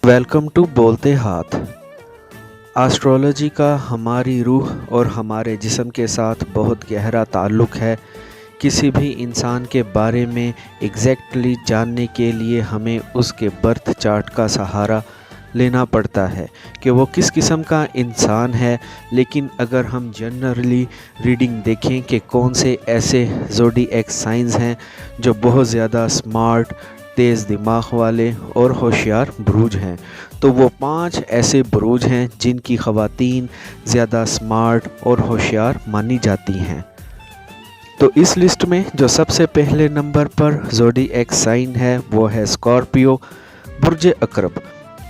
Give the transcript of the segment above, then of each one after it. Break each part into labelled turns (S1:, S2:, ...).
S1: Welcome to बोलते हाथ। Astrology का हमारी रूह और हमारे जिस्म के साथ बहुत गहरा ताल्लुक़ है। किसी भी इंसान के बारे में एग्जैक्टली जानने के लिए हमें उसके बर्थ चार्ट का सहारा लेना पड़ता है कि वो किस किस्म का इंसान है। लेकिन अगर हम जनरली रीडिंग देखें कि कौन से ऐसे ज़ोडिएक साइंस हैं जो बहुत ज़्यादा स्मार्ट, तेज़ दिमाग वाले और होशियार बुरूज हैं, तो वो 5 ऐसे बुरूज हैं जिनकी ख़वातीन ज़्यादा स्मार्ट और होशियार मानी जाती हैं। तो इस लिस्ट में जो सबसे पहले नंबर पर ज़ोडिएक साइन है वो है स्कॉर्पियो, बुर्ज अकरब।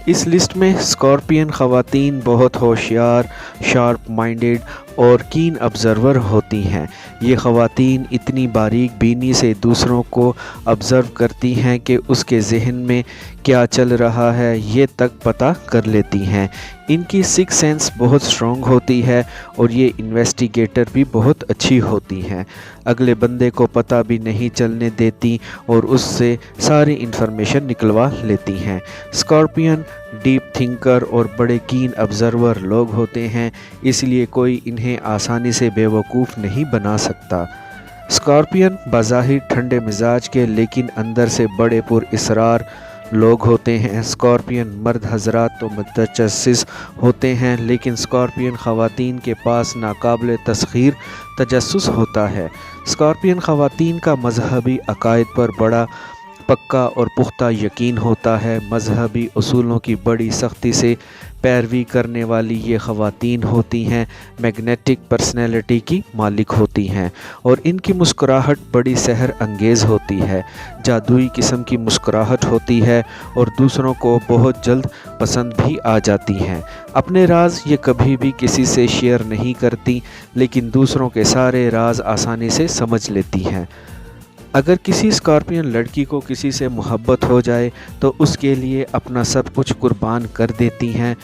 S1: इस लिस्ट में स्कॉर्पियन ख़वातीन बहुत होशियार, शार्प माइंडेड और कीन ऑब्ज़र्वर होती हैं। ये ख़वातीन इतनी बारीक बीनी से दूसरों को ऑब्ज़र्व करती हैं कि उसके जहन में क्या चल रहा है ये तक पता कर लेती हैं। इनकी सिक्स सेंस बहुत स्ट्रॉन्ग होती है और ये इन्वेस्टिगेटर भी बहुत अच्छी होती हैं। अगले बंदे को पता भी नहीं चलने देती और उससे सारी इन्फॉर्मेशन निकलवा लेती हैं। स्कॉर्पियन डीप थिंकर और बड़े कीन ऑब्ज़र्वर लोग होते हैं, इसलिए कोई इन्हें आसानी से बेवकूफ़ नहीं बना सकता। स्कॉर्पियन बज़ाहिर ठंडे मिजाज के लेकिन अंदर से बड़े पुरअसरार लोग होते हैं। स्कॉर्पियन मर्द हजरात तो मुतजस्सिस होते हैं, लेकिन स्कॉर्पियन ख़वातीन के पास नाकाबिल तस्खीर तजस्सुस होता है। स्कॉर्पियन ख़वातीन का मजहबी अकायद पर बड़ा पक्का और पुख्ता यकीन होता है। मजहबी उसूलों की बड़ी सख्ती से पैरवी करने वाली ये ख़वातीन होती हैं। मैग्नेटिक पर्सनैलिटी की मालिक होती हैं और इनकी मुस्कुराहट बड़ी सहर अंगेज़ होती है। जादुई किस्म की मुस्कुराहट होती है और दूसरों को बहुत जल्द पसंद भी आ जाती हैं। अपने राज ये कभी भी किसी से शेयर नहीं करती, लेकिन दूसरों के सारे राज आसानी से समझ लेती हैं। अगर किसी स्कॉर्पियन लड़की को किसी से मोहब्बत हो जाए तो उसके लिए अपना सब कुछ कुर्बान कर देती हैं।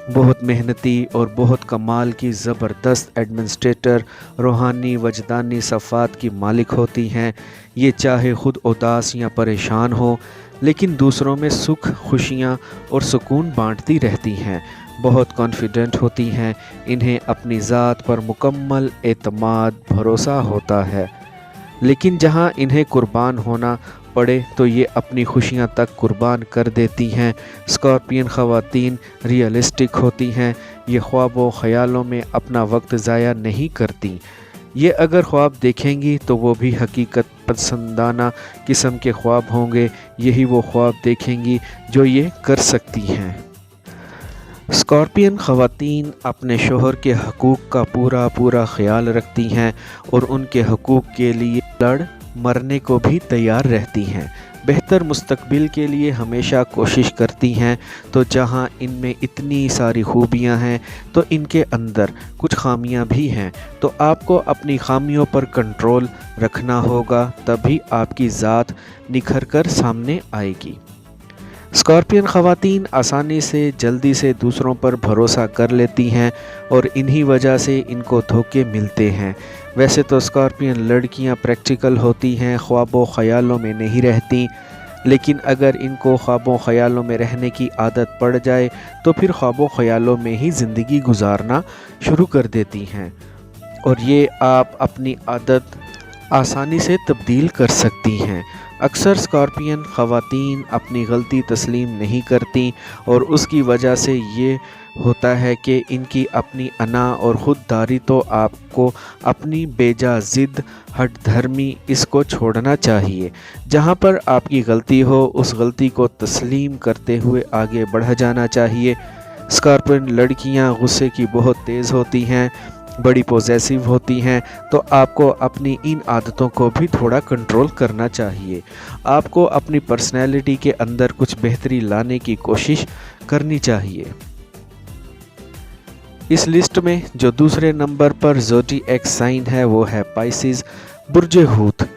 S1: बहुत मेहनती और बहुत कमाल की ज़बरदस्त एडमिनिस्ट्रेटर, रूहानी वजदानी सफ़ात की मालिक होती हैं। ये चाहे ख़ुद उदास या परेशान हो, लेकिन दूसरों में सुख, खुशियाँ और सुकून बांटती रहती हैं। बहुत कॉन्फिडेंट होती हैं। इन्हें अपनी ज़ात पर मुकम्मल एतमाद, भरोसा होता है, लेकिन जहाँ इन्हें कुर्बान होना पड़े तो ये अपनी खुशियाँ तक कुर्बान कर देती हैं। स्कॉर्पियन ख़वातीन रियलिस्टिक होती हैं। ये ख्वाब व ख़यालों में अपना वक्त ज़ाया नहीं करती। ये अगर ख्वाब देखेंगी तो वो भी हकीकत पसंदाना किस्म के ख्वाब होंगे। यही वो ख्वाब देखेंगी जो ये कर सकती हैं। स्कॉर्पियन ख़वातीन अपने शोहर के हकूक़ का पूरा ख्याल रखती हैं और उनके हकूक़ के लिए लड़ मरने को भी तैयार रहती हैं। बेहतर मुस्तकबिल के लिए हमेशा कोशिश करती हैं। तो जहां इनमें इतनी सारी खूबियां हैं तो इनके अंदर कुछ खामियां भी हैं। तो आपको अपनी खामियों पर कंट्रोल रखना होगा, तभी आपकी ज़ात निखर कर सामने आएगी। स्कॉर्पियन ख़वातीन आसानी से जल्दी से दूसरों पर भरोसा कर लेती हैं और इन्हीं वजह से इनको धोखे मिलते हैं। वैसे तो स्कॉर्पियन लड़कियां प्रैक्टिकल होती हैं, ख्वाबों ख़यालों में नहीं रहती, लेकिन अगर इनको ख्वाबों ख़यालों में रहने की आदत पड़ जाए तो फिर ख्वाबों ख़यालों में ही ज़िंदगी गुजारना शुरू कर देती हैं और ये आप अपनी आदत आसानी से तब्दील कर सकती हैं। अक्सर स्कॉर्पियन ख़वातीन अपनी गलती तस्लीम नहीं करती और उसकी वजह से ये होता है कि इनकी अपनी अना और ख़ुददारी। तो आपको अपनी बेजा ज़िद, हट धर्मी इसको छोड़ना चाहिए। जहाँ पर आपकी गलती हो उस गलती को तस्लीम करते हुए आगे बढ़ जाना चाहिए। स्कॉर्पियन लड़कियाँ गुस्से की बहुत तेज़ होती हैं, बड़ी पॉजेसिव होती हैं, तो आपको अपनी इन आदतों को भी थोड़ा कंट्रोल करना चाहिए। आपको अपनी पर्सनैलिटी के अंदर कुछ बेहतरी लाने की कोशिश करनी चाहिए। इस लिस्ट में जो दूसरे नंबर पर ज़ोडिएक साइन है वो है पाइसिस, बुर्ज हूत।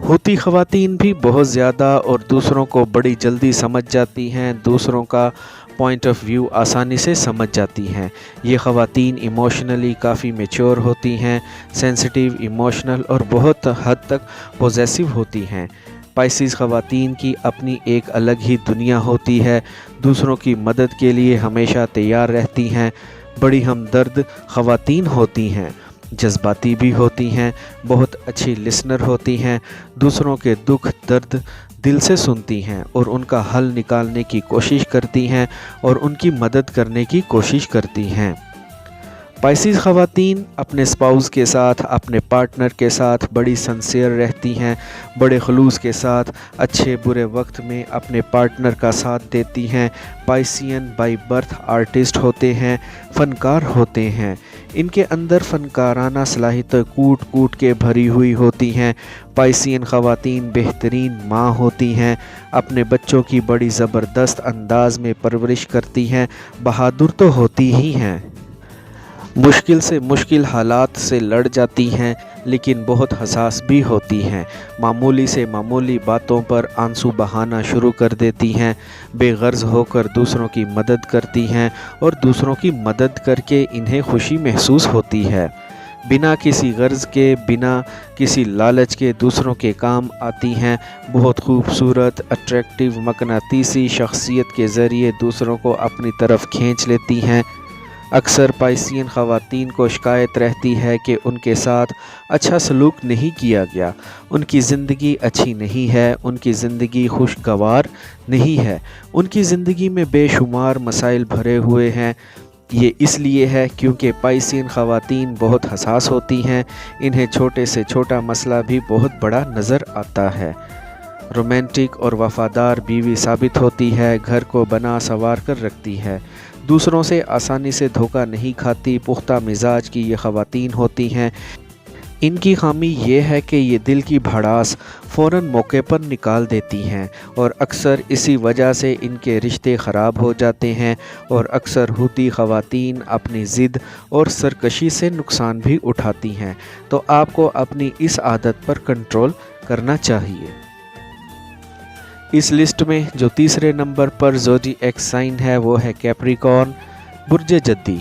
S1: हूती ख़वातीन भी बहुत ज़्यादा और दूसरों को बड़ी जल्दी समझ जाती हैं। दूसरों का पॉइंट ऑफ व्यू आसानी से समझ जाती हैं। ये ख़वातीन इमोशनली काफ़ी मैच्योर होती हैं, सेंसिटिव, इमोशनल और बहुत हद तक पॉजेसिव होती हैं। पाइसिस ख़वातीन की अपनी एक अलग ही दुनिया होती है, दूसरों की मदद के लिए हमेशा तैयार रहती हैं, बड़ी हमदर्द ख़वातीन होती हैं, जज्बाती भी होती हैं, बहुत अच्छी लिसनर होती हैं, दूसरों के दुख दर्द दिल से सुनती हैं और उनका हल निकालने की कोशिश करती हैं और उनकी मदद करने की कोशिश करती हैं। पाइसिस ख़वातीन अपने स्पाउस के साथ, अपने पार्टनर के साथ बड़ी सिंसियर रहती हैं, बड़े खलूस के साथ अच्छे बुरे वक्त में अपने पार्टनर का साथ देती हैं। पाइसियन बाई बर्थ आर्टिस्ट होते हैं, फ़नकार होते हैं, इनके अंदर फ़नकाराना सलाहियत कूट कूट के भरी हुई होती हैं। पाइसियन ख़वातीन बेहतरीन माँ होती हैं, अपने बच्चों की बड़ी ज़बरदस्त अंदाज में परवरिश करती हैं, बहादुर तो होती ही हैं, मुश्किल से मुश्किल हालात से लड़ जाती हैं, लेकिन बहुत हसास भी होती हैं। मामूली से मामूली बातों पर आंसू बहाना शुरू कर देती हैं, बेगर्ज़ होकर दूसरों की मदद करती हैं और दूसरों की मदद करके इन्हें खुशी महसूस होती है। बिना किसी गर्ज़ के, बिना किसी लालच के दूसरों के काम आती हैं। बहुत खूबसूरत, अट्रैक्टिव, मकनातीसी शख्सियत के ज़रिए दूसरों को अपनी तरफ खींच लेती हैं। अक्सर पाइसियन ख़वातीन को शिकायत रहती है कि उनके साथ अच्छा सलूक नहीं किया गया, उनकी ज़िंदगी अच्छी नहीं है, उनकी ज़िंदगी खुशगवार नहीं है, उनकी ज़िंदगी में बेशुमार मसाइल भरे हुए हैं। ये इसलिए है क्योंकि पाइसियन ख़वातीन बहुत हसास होती हैं, इन्हें छोटे से छोटा मसला भी बहुत बड़ा नज़र आता है। रोमांटिक और वफ़ादार बीवी साबित होती है, घर को बना संवार कर रखती है, दूसरों से आसानी से धोखा नहीं खाती, पुख्ता मिजाज की ये ख़वातीन होती हैं। इनकी खामी ये है कि ये दिल की भड़ास फ़ौरन मौके पर निकाल देती हैं और अक्सर इसी वजह से इनके रिश्ते ख़राब हो जाते हैं और अक्सर हूती ख़वातीन अपनी ज़िद और सरकशी से नुकसान भी उठाती हैं। तो आपको अपनी इस आदत पर कंट्रोल करना चाहिए। इस लिस्ट में जो तीसरे नंबर पर ज़ोडिएक साइन है वो है कैप्रिकॉर्न, बुर्ज जद्दी।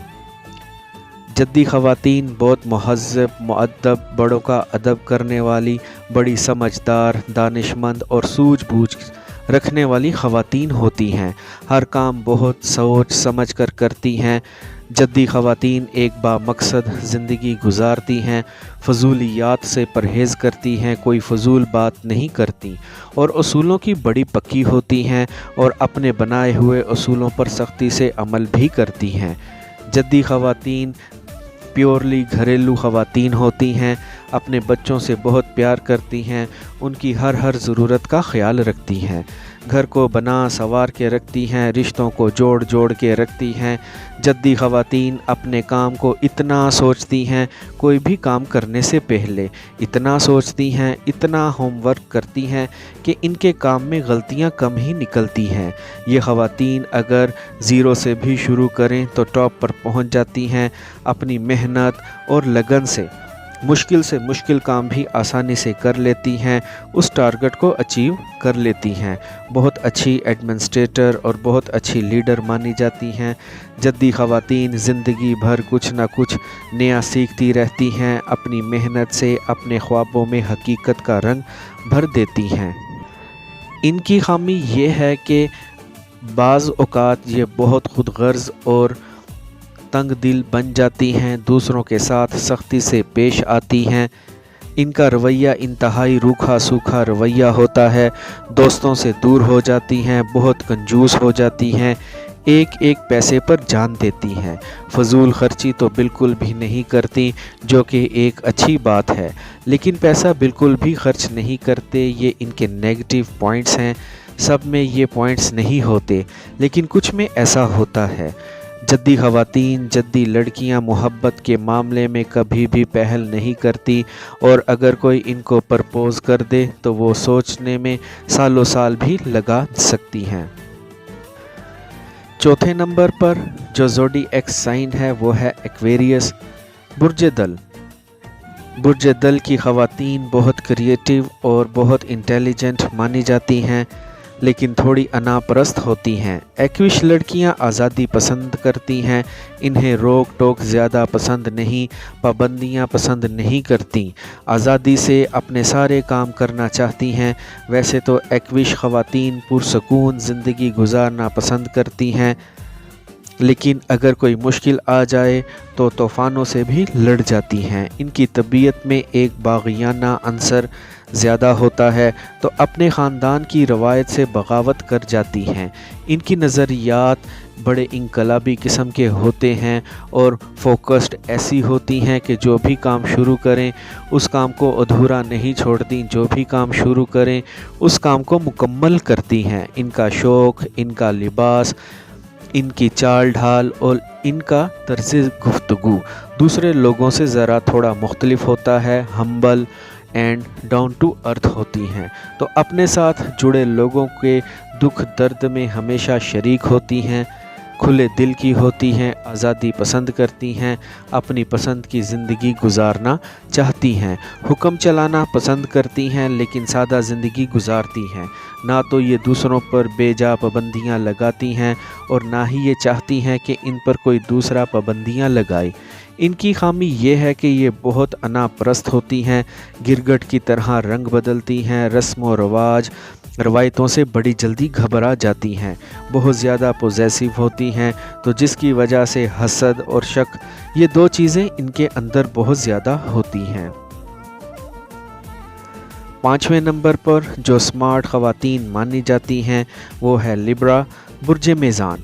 S1: जद्दी ख़वातीन बहुत महज़्ज़ब, मुअद्दब, बड़ों का अदब करने वाली, बड़ी समझदार, दानिशमंद और सूझबूझ रखने वाली ख़वातीन होती हैं। हर काम बहुत सोच समझ कर करती हैं। जद्दी ख़वातीन एक बामकसद ज़िंदगी गुजारती हैं, फ़जूलियात से परहेज़ करती हैं, कोई फ़जूल बात नहीं करती और उसूलों की बड़ी पक्की होती हैं और अपने बनाए हुए उसूलों पर सख्ती से अमल भी करती हैं। जद्दी ख़वातीन प्योरली घरेलू ख़वातीन होती हैं, अपने बच्चों से बहुत प्यार करती हैं, उनकी हर ज़रूरत का ख्याल रखती हैं, घर को बना संवार के रखती हैं, रिश्तों को जोड़ जोड़ के रखती हैं। जद्दी ख़वातीन अपने काम को इतना सोचती हैं, कोई भी काम करने से पहले इतना सोचती हैं, इतना होमवर्क करती हैं कि इनके काम में गलतियां कम ही निकलती हैं। ये ख़वातीन अगर ज़ीरो से भी शुरू करें तो टॉप पर पहुंच जाती हैं। अपनी मेहनत और लगन से मुश्किल काम भी आसानी से कर लेती हैं, उस टारगेट को अचीव कर लेती हैं। बहुत अच्छी एडमिनिस्ट्रेटर और बहुत अच्छी लीडर मानी जाती हैं। जद्दी ख़वातीन ज़िंदगी भर कुछ ना कुछ नया सीखती रहती हैं, अपनी मेहनत से अपने ख्वाबों में हकीकत का रंग भर देती हैं। इनकी खामी ये है कि बाज़ औक़ात ये बहुत खुदगर्ज़ और तंग दिल बन जाती हैं, दूसरों के साथ सख्ती से पेश आती हैं। इनका रवैया इंतहाई रूखा सूखा रवैया होता है, दोस्तों से दूर हो जाती हैं, बहुत कंजूस हो जाती हैं, एक एक पैसे पर जान देती हैं, फजूल खर्ची तो बिल्कुल भी नहीं करती, जो कि एक अच्छी बात है, लेकिन पैसा बिल्कुल भी खर्च नहीं करते। ये इनके नेगेटिव पॉइंट्स हैं। सब में ये पॉइंट्स नहीं होते, लेकिन कुछ में ऐसा होता है। जद्दी ख़वातीन, जद्दी लड़कियां मोहब्बत के मामले में कभी भी पहल नहीं करती और अगर कोई इनको प्रपोज़ कर दे तो वो सोचने में सालों साल भी लगा सकती हैं। चौथे नंबर पर जो ज़ोडिएक साइन है वो है एक्वेरियस, बुर्ज दल। बुर्ज दल की ख़वातीन बहुत क्रिएटिव और बहुत इंटेलिजेंट मानी जाती हैं। लेकिन थोड़ी अनापरस्त होती हैं। एक्विश लड़कियां आज़ादी पसंद करती हैं, इन्हें रोक टोक ज़्यादा पसंद नहीं, पाबंदियां पसंद नहीं करती, आज़ादी से अपने सारे काम करना चाहती हैं। वैसे तो एक्विश ख़वातीन पुरसकून ज़िंदगी गुजारना पसंद करती हैं, लेकिन अगर कोई मुश्किल आ जाए तो तूफ़ानों से भी लड़ जाती हैं। इनकी तबीयत में एक बाग़ियाना अंसर ज़्यादा होता है, तो अपने ख़ानदान की रवायत से बगावत कर जाती हैं। इनकी नज़रियात बड़े इनकलाबी किस्म के होते हैं और फोकस्ड ऐसी होती हैं कि जो भी काम शुरू करें उस काम को अधूरा नहीं छोड़ती, जो भी काम शुरू करें उस काम को मुकम्मल करती हैं। इनका शौक़, इनका लिबास, इनकी चाल ढाल और इनका तर्ज़ गुफ्तगू दूसरे लोगों से ज़रा थोड़ा मुख्तलिफ होता है, humble and down to earth होती हैं। तो अपने साथ जुड़े लोगों के दुख दर्द में हमेशा शरीक होती हैं, खुले दिल की होती हैं, आज़ादी पसंद करती हैं, अपनी पसंद की ज़िंदगी गुजारना चाहती हैं, हुक्म चलाना पसंद करती हैं, लेकिन सादा ज़िंदगी गुजारती हैं। ना तो ये दूसरों पर बेजा पाबंदियाँ लगाती हैं और ना ही ये चाहती हैं कि इन पर कोई दूसरा पाबंदियाँ लगाए। इनकी खामी ये है कि ये बहुत अनापरस्त होती हैं, गिरगट की तरह रंग बदलती हैं, रस्म व रवाज रवायतों से बड़ी जल्दी घबरा जाती हैं, बहुत ज़्यादा पॉजेसिव होती हैं, तो जिसकी वजह से हसद और शक ये दो चीज़ें इनके अंदर बहुत ज़्यादा होती हैं। 5वें नंबर पर जो स्मार्ट ख़वातीन मानी जाती हैं वो है लिब्रा, बुर्ज मेज़ान।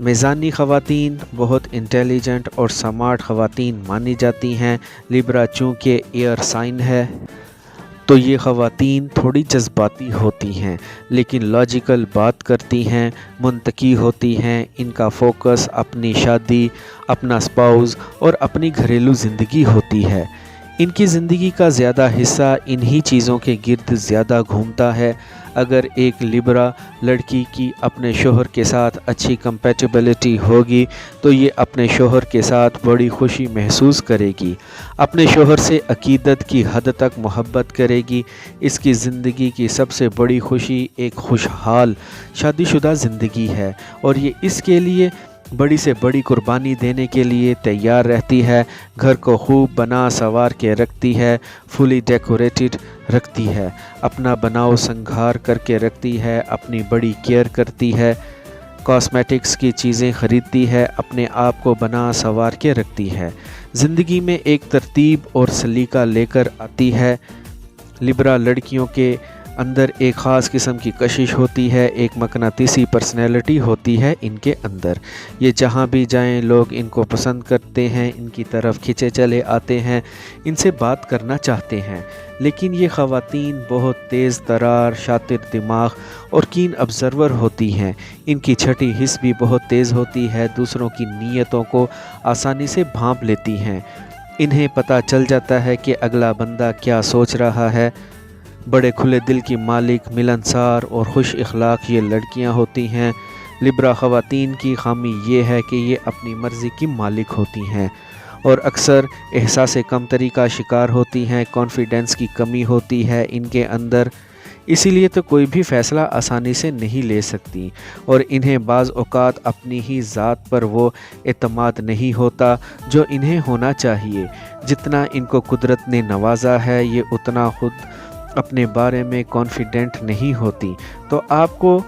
S1: मेज़ानी ख़वातीन बहुत इंटेलिजेंट और स्मार्ट ख़वातीन मानी जाती हैं। लिब्रा चूँकि एयर साइन है तो ये ख़वातीन थोड़ी जज्बाती होती हैं, लेकिन लॉजिकल बात करती हैं, मुंतकी होती हैं। इनका फोकस अपनी शादी, अपना स्पाउस और अपनी घरेलू ज़िंदगी होती है। इनकी ज़िंदगी का ज़्यादा हिस्सा इन्हीं चीज़ों के गिर्द ज़्यादा घूमता है। अगर एक लिब्रा लड़की की अपने शोहर के साथ अच्छी कंपैटिबिलिटी होगी तो ये अपने शोहर के साथ बड़ी खुशी महसूस करेगी, अपने शोहर से अकीदत की हद तक मोहब्बत करेगी। इसकी ज़िंदगी की सबसे बड़ी खुशी एक खुशहाल शादीशुदा ज़िंदगी है और ये इसके लिए बड़ी से बड़ी कुर्बानी देने के लिए तैयार रहती है। घर को खूब बना संवार के रखती है, फुली डेकोरेटेड रखती है, अपना बनाव संघार करके रखती है, अपनी बड़ी केयर करती है, कॉस्मेटिक्स की चीज़ें ख़रीदती है, अपने आप को बना संवार के रखती है, ज़िंदगी में एक तरतीब और सलीका लेकर आती है। लिब्रा लड़कियों के अंदर एक ख़ास किस्म की कशिश होती है, एक मकनातीसी पर्सनैलिटी होती है इनके अंदर। ये जहाँ भी जाएं लोग इनको पसंद करते हैं, इनकी तरफ खिंचे चले आते हैं, इनसे बात करना चाहते हैं। लेकिन ये ख़वातीन बहुत तेज़ तरार, शातिर दिमाग और कीन ऑब्ज़र्वर होती हैं। इनकी छठी हिस्स भी बहुत तेज़ होती है, दूसरों की नीयतों को आसानी से भांप लेती हैं। इन्हें पता चल जाता है कि अगला बंदा क्या सोच रहा है। बड़े खुले दिल की मालिक, मिलनसार और खुश इखलाक ये लड़कियां होती हैं। लिब्रा ख़वातीन की खामी ये है कि ये अपनी मर्ज़ी की मालिक होती हैं और अक्सर एहसास कमतरी का शिकार होती हैं। कॉन्फिडेंस की कमी होती है इनके अंदर, इसीलिए तो कोई भी फ़ैसला आसानी से नहीं ले सकती और इन्हें बाज़ औक़ात अपनी ही ज़ात पर वो एतमाद नहीं होता जो इन्हें होना चाहिए। जितना इनको कुदरत ने नवाजा है ये उतना खुद अपने बारे में कॉन्फिडेंट नहीं होती। तो आपको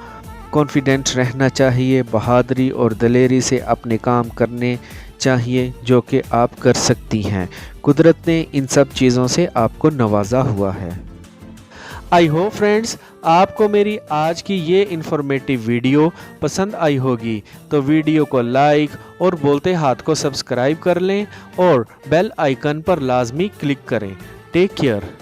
S1: कॉन्फिडेंट रहना चाहिए, बहादुरी और दलेरी से अपने काम करने चाहिए जो कि आप कर सकती हैं। कुदरत ने इन सब चीज़ों से आपको नवाजा हुआ है। आई होप फ्रेंड्स आपको मेरी आज की ये इन्फॉर्मेटिव वीडियो पसंद आई होगी, तो वीडियो को लाइक और बोलते हाथ को सब्सक्राइब कर लें और बेल आइकन पर लाजमी क्लिक करें। Take care.